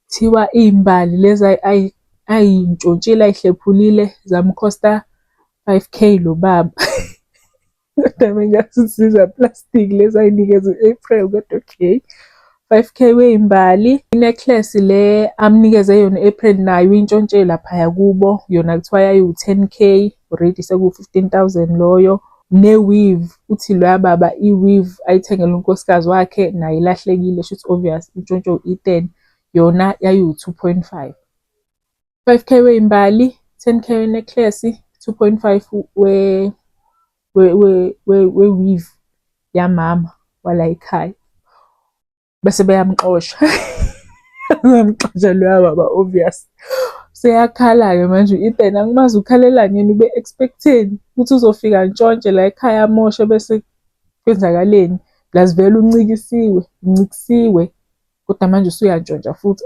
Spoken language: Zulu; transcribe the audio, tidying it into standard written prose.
Thiwa iy'mbali lezi ay'ntshontshile ay'hlephulile zamkhosta 5K lo baba. Kodwa bengasusiza plastic lezi ay'nikeza u-April kodwa okay. 5K wey'mbali. I-necklace le amnikeze yona u-April nayo uyintshontshe laphaya kubo. Yona kuthiwa yayiwu-10K, already sekuwu-15,000 loyo. Ne-weave, uthi loya baba i-weave ayithengele unkosikazi wakhe nayo ilahlekile, shuthi obvious intshontshe u-Eden. Yona yayiwu-2.5. 5K wey'mbali, 10K we-necklace, 2.5 we-weave yamama wala ekhaya. Bese beyamxosha. Bayamxosha loya baba obvious. Seyakhala-ke manje u-Eden, angimazi ukhalelani yena ube-expect-eni ukuthi uzofika ntshontshe la ekhaya amoshe bese kwenzakaleni. Plus vele uncikisiwe, kodwa manje usuyantshontsha futhi.